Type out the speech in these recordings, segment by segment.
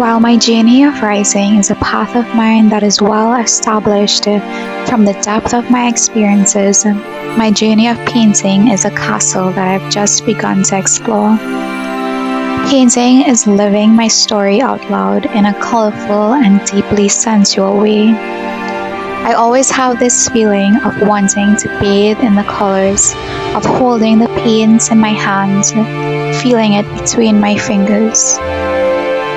While my journey of writing is a path of mine that is well established from the depth of my experiences, my journey of painting is a castle that I've just begun to explore. Painting is living my story out loud in a colorful and deeply sensual way. I always have this feeling of wanting to bathe in the colors, of holding the paints in my hands, feeling it between my fingers.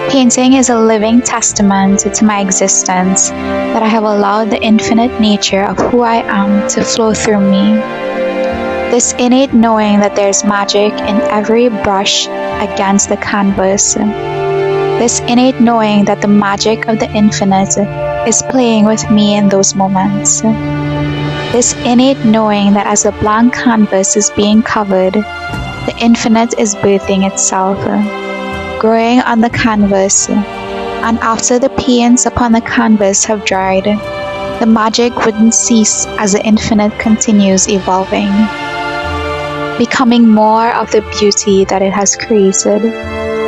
Painting is a living testament to my existence that I have allowed the infinite nature of who I am to flow through me. This innate knowing that there's magic in every brush against the canvas. This innate knowing that the magic of the infinite is playing with me in those moments. This innate knowing that as the blank canvas is being covered, the infinite is birthing itself, growing on the canvas, and after the paints upon the canvas have dried, the magic wouldn't cease as the infinite continues evolving, becoming more of the beauty that it has created,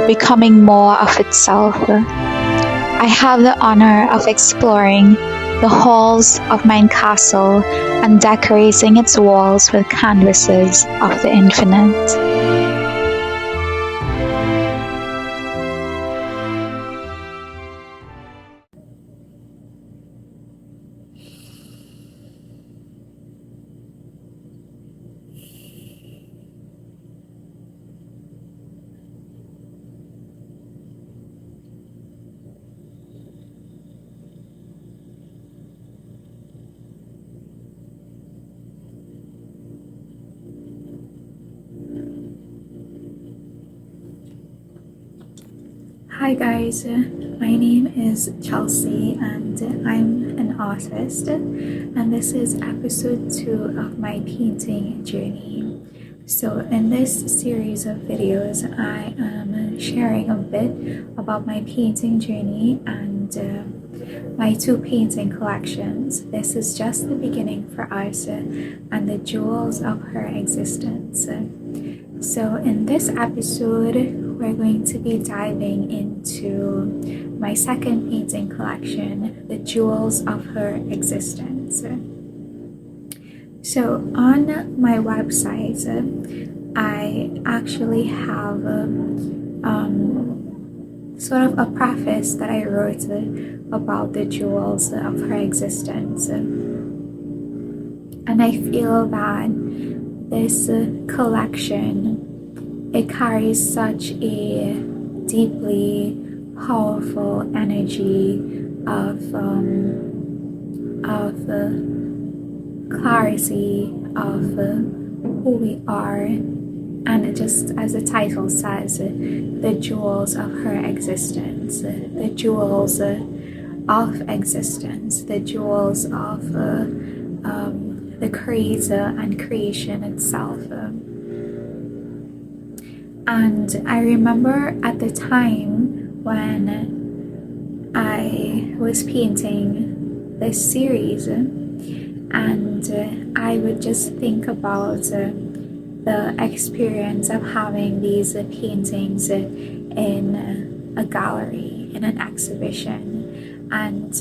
becoming more of itself. I have the honor of exploring the halls of my castle and decorating its walls with canvases of the infinite. Hi guys, my name is Chelsea and I'm an artist, and this is episode 2 of my painting journey. So in this series of videos I am sharing a bit about my painting journey and my 2 painting collections. This is just the beginning for us and the jewels of her existence. So in this episode, we're going to be diving into my 2nd painting collection, the jewels of her existence. So on my website, I actually have sort of a preface that I wrote about the jewels of her existence. And I feel that this collection, it carries such a deeply powerful energy of clarity of who we are, and just as the title says, the jewels of her existence, the jewels of existence, the jewels of the creator and creation itself. And I remember at the time when I was painting this series, and I would just think about the experience of having these paintings in a gallery, in an exhibition, and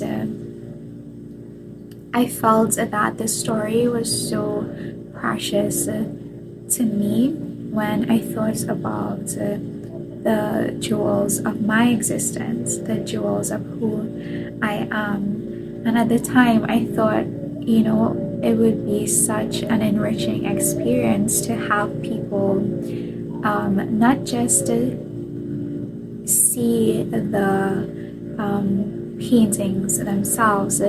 I felt that the story was so precious to me when I thought about the jewels of my existence, the jewels of who I am. And at the time I thought, it would be such an enriching experience to have people not just see the paintings themselves,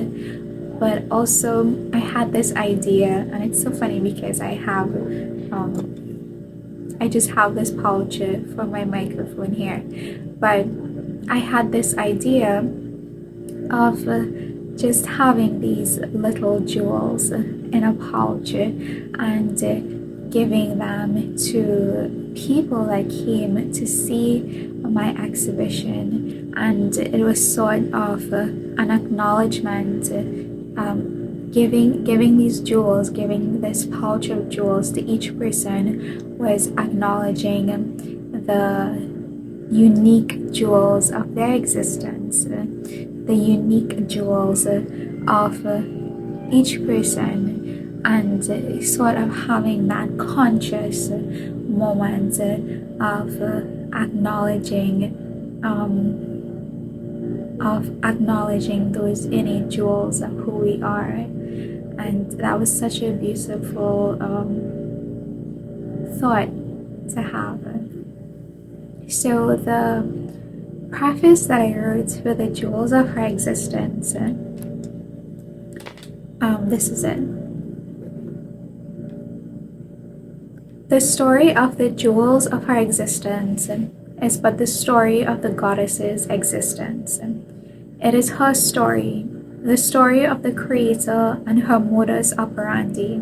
but also I had this idea, and it's so funny because I just have this pouch for my microphone here, but I had this idea of just having these little jewels in a pouch and giving them to people that came to see my exhibition. And it was sort of an acknowledgement, giving these jewels, giving this pouch of jewels to each person was acknowledging the unique jewels of their existence, the unique jewels of each person, and sort of having that conscious moment of acknowledging those innate jewels of who we are. And that was such a beautiful thought to have. So the preface that I wrote for the jewels of her existence, this is it. The story of the jewels of her existence is but the story of the goddess's existence. It is her story, the story of the creator and her modus operandi.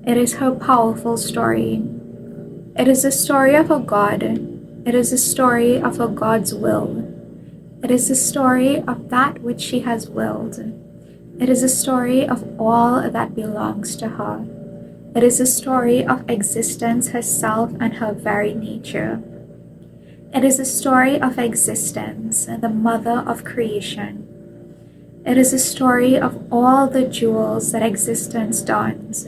It is her powerful story. It is the story of a god. It is the story of a god's will. It is the story of that which she has willed. It is the story of all that belongs to her. It is the story of existence herself and her very nature. It is the story of existence, the mother of creation. It is the story of all the jewels that existence dons.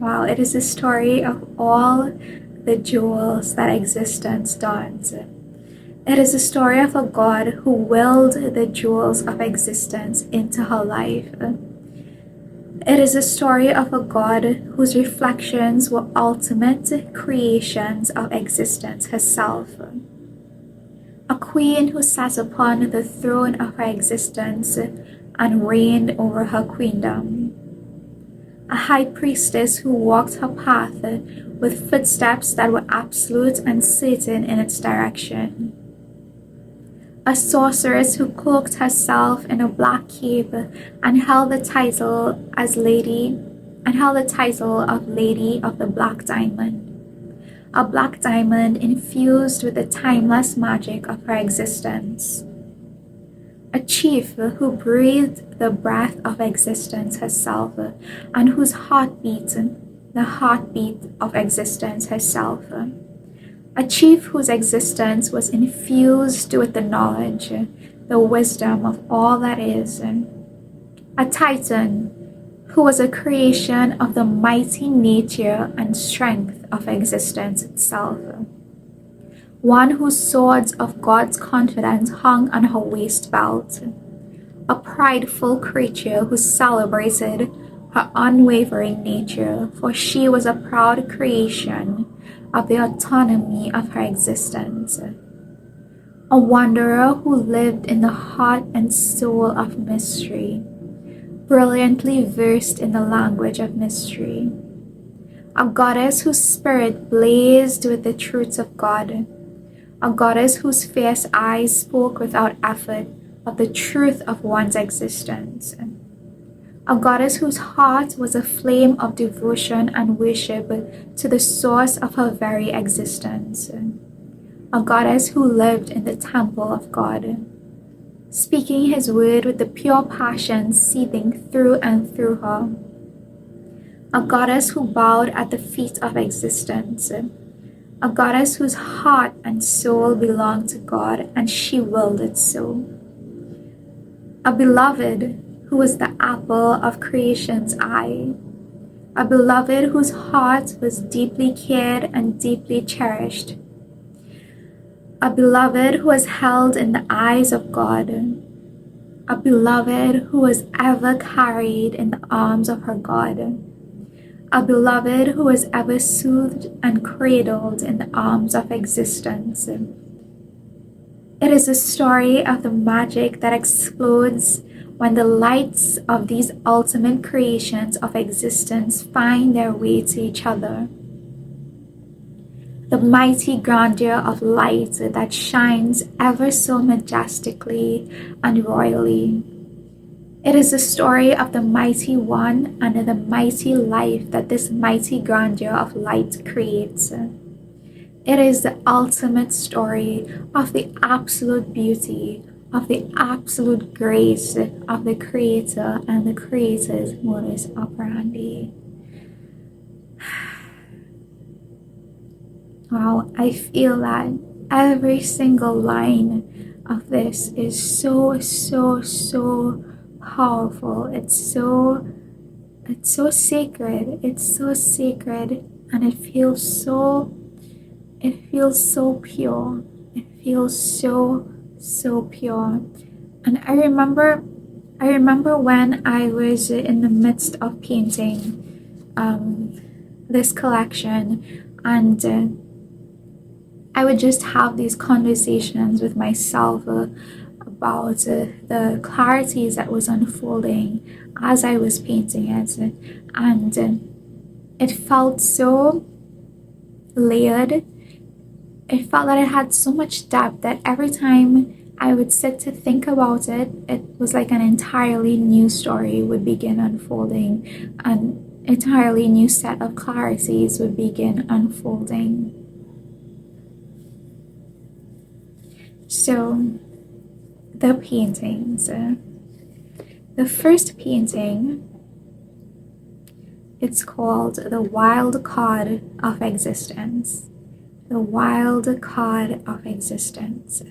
Wow, it is the story of all the jewels that existence dons. It is the story of a God who willed the jewels of existence into her life. It is the story of a God whose reflections were ultimate creations of existence herself. A queen who sat upon the throne of her existence and reigned over her queendom. A high priestess who walked her path with footsteps that were absolute and certain in its direction. A sorceress who cloaked herself in a black cape and held the title of Lady of the Black Diamond. A black diamond infused with the timeless magic of her existence. A chief who breathed the breath of existence herself and whose heartbeat, the heartbeat of existence herself. A chief whose existence was infused with the knowledge, the wisdom of all that is. A titan who was a creation of the mighty nature and strength of existence itself. One whose swords of God's confidence hung on her waist belt. A prideful creature who celebrated her unwavering nature, for she was a proud creation of the autonomy of her existence. A wanderer who lived in the heart and soul of mystery, brilliantly versed in the language of mystery. A goddess whose spirit blazed with the truths of God. A goddess whose fierce eyes spoke without effort of the truth of one's existence. A goddess whose heart was a flame of devotion and worship to the source of her very existence. A goddess who lived in the temple of God, speaking his word with the pure passion seething through and through her. A goddess who bowed at the feet of existence. A goddess whose heart and soul belonged to God and she willed it so. A beloved who was the apple of creation's eye. A beloved whose heart was deeply cared and deeply cherished. A beloved who was held in the eyes of God. A beloved who was ever carried in the arms of her God. A beloved who was ever soothed and cradled in the arms of existence. It is a story of the magic that explodes when the lights of these ultimate creations of existence find their way to each other. The mighty grandeur of light that shines ever so majestically and royally. It is the story of the mighty one and the mighty life that this mighty grandeur of light creates. It is the ultimate story of the absolute beauty, of the absolute grace of the Creator and the Creator's modus operandi. Wow, I feel that Every single line of this is so, so, so powerful. It's so sacred. It's so sacred, and it feels so pure. It feels so, so pure. And I remember when I was in the midst of painting this collection, and I would just have these conversations with myself about the clarities that was unfolding as I was painting it, and it felt so layered. It felt that it had so much depth that every time I would sit to think about it, it was like an entirely new story would begin unfolding. An entirely new set of clarities would begin unfolding. So, the paintings. The first painting, it's called The Wild Card of Existence. The Wild Card of Existence.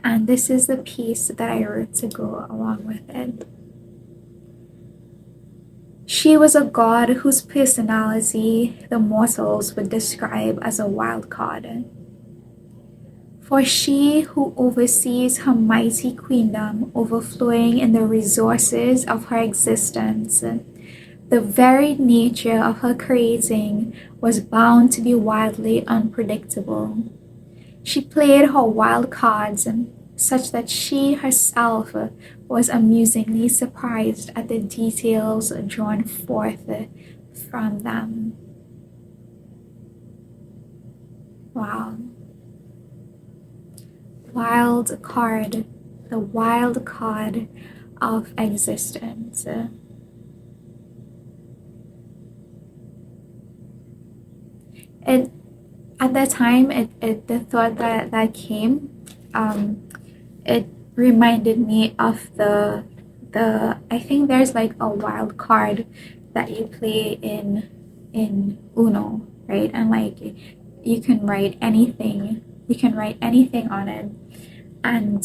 And this is the piece that I wrote to go along with it. She was a god whose personality the mortals would describe as a wild card. For she who oversees her mighty queendom overflowing in the resources of her existence, the very nature of her creating was bound to be wildly unpredictable. She played her wild cards such that she herself was amusingly surprised at the details drawn forth from them. Wow. Wild card, the wild card of existence. It at that time, the thought that came, it reminded me of the I think there's like a wild card that you play in Uno, right? And like you can write anything on it, and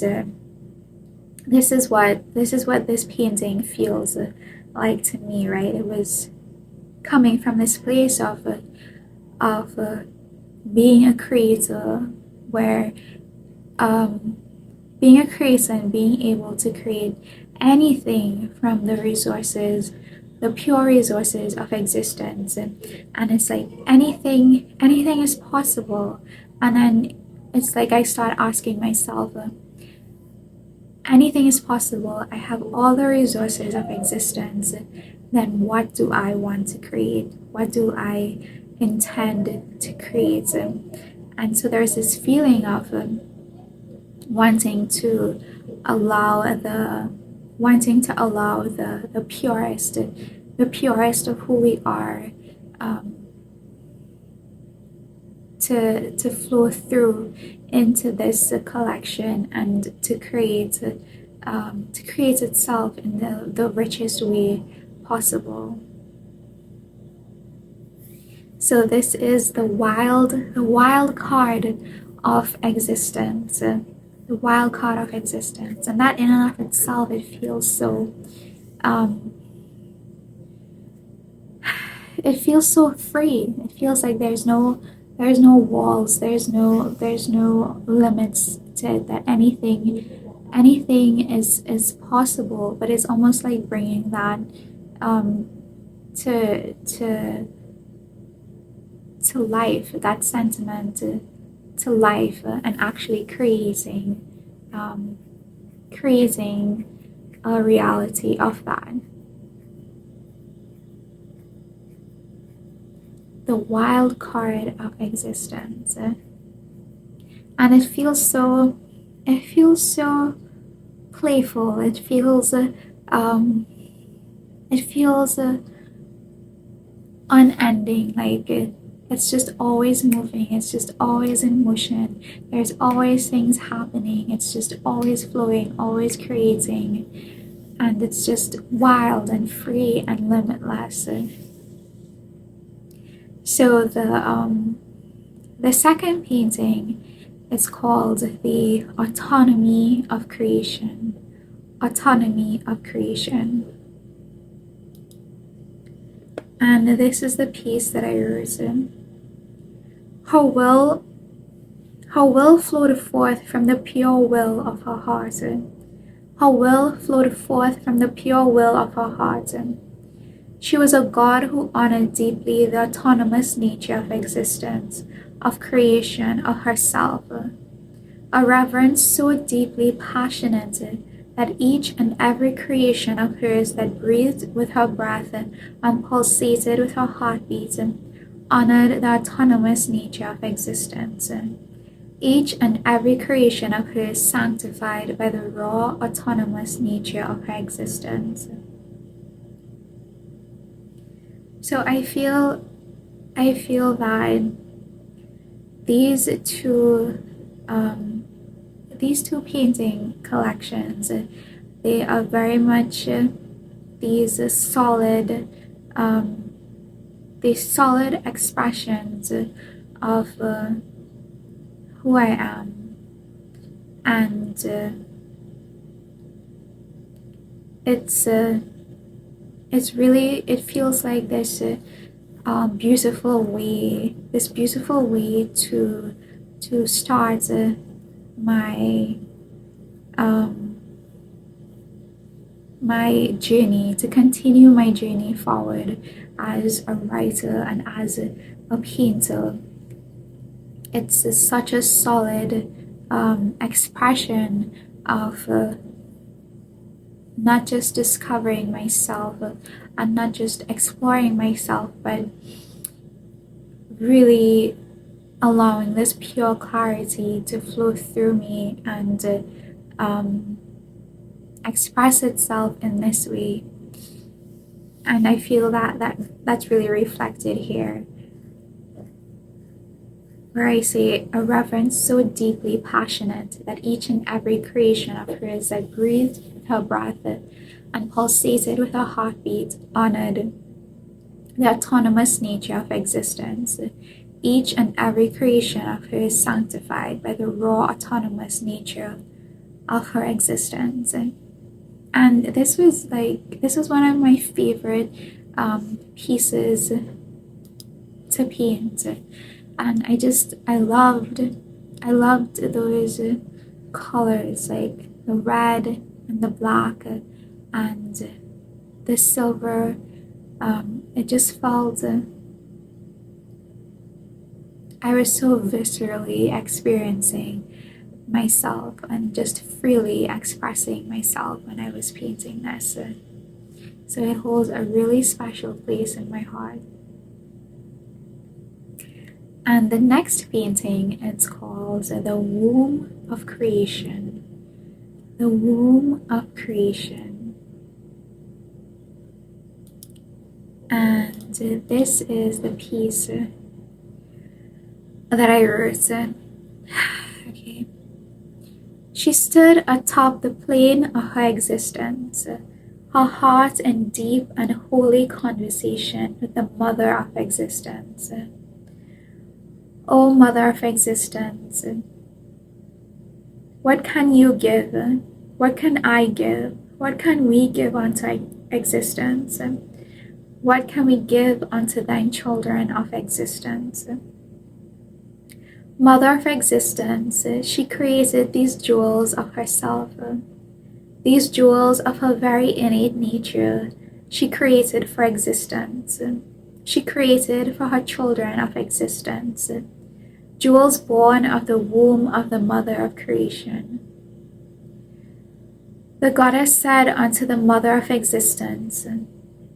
this is what this painting feels like to me, right? It was coming from this place of being a creator, where being a creator and being able to create anything from the resources, the pure resources of existence, and it's like anything is possible. And then it's like I start asking myself, anything is possible, I have all the resources of existence, then what do I want to create? What do I intend to create? And so there's this feeling of wanting to allow the purest of who we are to flow through into this collection, and to create itself in the richest way possible. So this is the wild card of existence, the wild card of existence, and that in and of itself, it feels so it feels so free. It feels like there's no walls, there's no limits to it, that anything is possible. But it's almost like bringing that to life, that sentiment to life, and actually creating a reality of that. The wild card of existence, and it feels so playful. It feels unending, like it's just always moving, it's just always in motion, there's always things happening, it's just always flowing, always creating, and it's just wild and free and limitless. So the The second painting is called The Autonomy of Creation. Autonomy of Creation. And this is the piece that I wrote. Her will flowed forth from the pure will of her heart. Her will flowed forth from the pure will of her heart. She was a God who honored deeply the autonomous nature of existence, of creation, of herself. A reverence so deeply passionate that each and every creation of hers that breathed with her breath and pulsated with her heartbeat honored the autonomous nature of existence. Each and every creation of hers sanctified by the raw, autonomous nature of her existence. So I feel that these two painting collections, they are very much these solid expressions of who I am, and it feels like this beautiful way to start my journey, to continue my journey forward as a writer and as a painter. It's such a solid expression of not just discovering myself and not just exploring myself, but really allowing this pure clarity to flow through me and express itself in this way. And I feel that's really reflected here, where I say a reverence so deeply passionate that each and every creation of hers that breathed with her breath and pulsated with her heartbeat honored the autonomous nature of existence. Each and every creation of hers sanctified by the raw, autonomous nature of her existence. And this was one of my favorite pieces to paint. And I loved those colors, like the red and the black and the silver. It just felt I was so viscerally experiencing myself and just freely expressing myself when I was painting this. So it holds a really special place in my heart. And the next painting, it's called The Womb of Creation. The Womb of Creation. And this is the piece that I wrote. Okay. She stood atop the plane of her existence, her heart in deep and holy conversation with the mother of existence. O Mother of Existence, what can you give? What can I give? What can we give unto existence? What can we give unto thine children of existence? Mother of Existence, she created these jewels of herself, these jewels of her very innate nature. She created for existence. She created for her children of existence, jewels born of the womb of the Mother of Creation. The goddess said unto the Mother of Existence,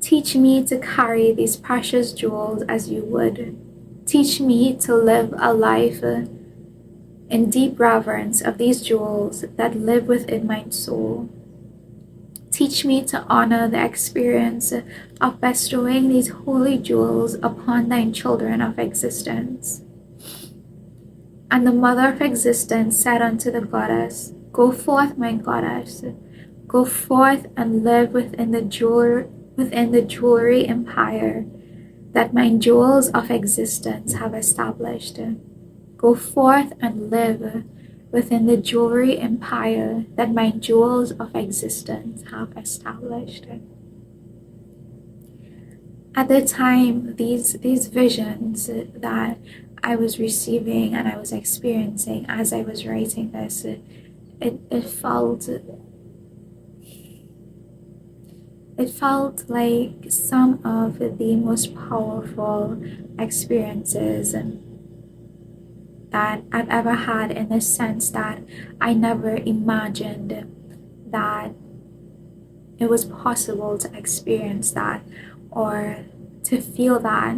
teach me to carry these precious jewels as you would. Teach me to live a life in deep reverence of these jewels that live within my soul. Teach me to honor the experience of bestowing these holy jewels upon thine children of existence. And the Mother of Existence said unto the goddess, go forth, my goddess, go forth and live within the jewelry empire that my jewels of existence have established. go forth and live within the jewelry empire that my jewels of existence have established. At the time, these visions that I was receiving and I was experiencing as I was writing this, it felt like some of the most powerful experiences that I've ever had, in the sense that I never imagined that it was possible to experience that or to feel that,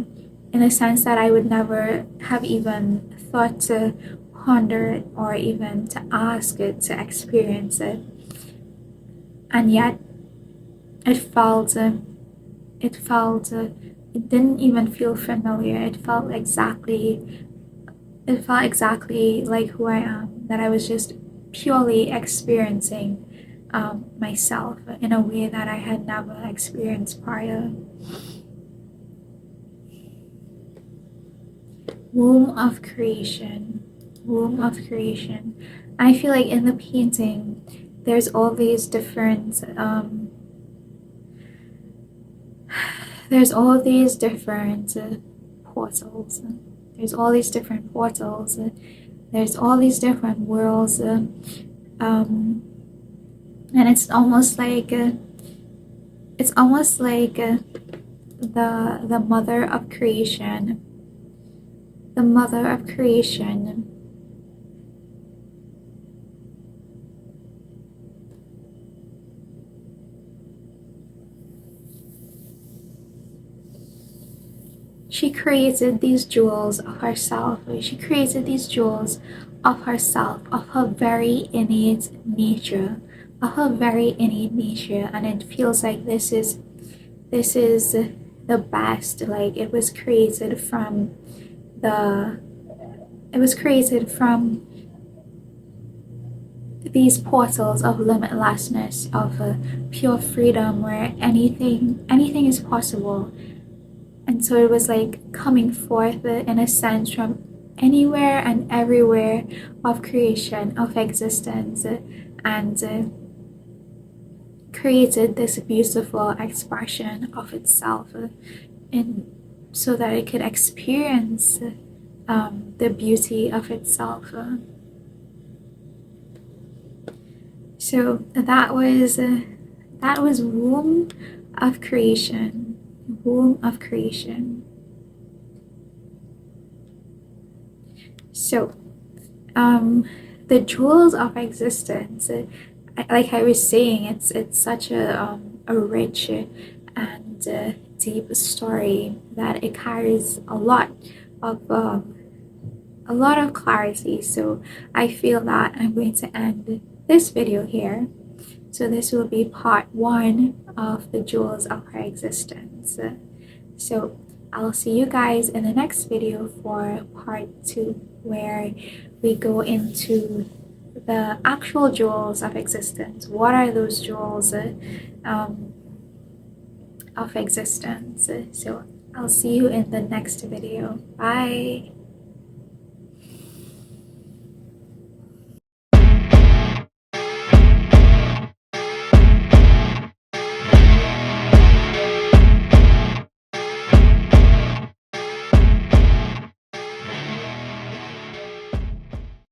in the sense that I would never have even thought to ponder it or even to ask it to experience it. And yet it didn't even feel familiar. It felt exactly like who I am, that I was just purely experiencing myself in a way that I had never experienced prior. Womb of creation. I feel like in the painting, there's all these different portals. There's all these different portals. There's all these different worlds. And it's almost like the mother of creation. The mother of creation. She created these jewels of herself. She created these jewels of herself, of her very innate nature, and it feels like this is the best. Like it was created from these portals of limitlessness, of pure freedom, where anything is possible. And so it was like coming forth in a sense from anywhere and everywhere of creation, of existence, and created this beautiful expression of itself, so that it could experience the beauty of itself. So that was womb of creation. So the jewels of existence, like I was saying, it's such a rich and deep story that it carries a lot of clarity. So I feel that I'm going to end this video here. So this will be part 1 of the jewels of her existence. So I'll see you guys in the next video for part 2, where we go into the actual jewels of existence. What are those jewels of existence? So I'll see you in the next video. Bye.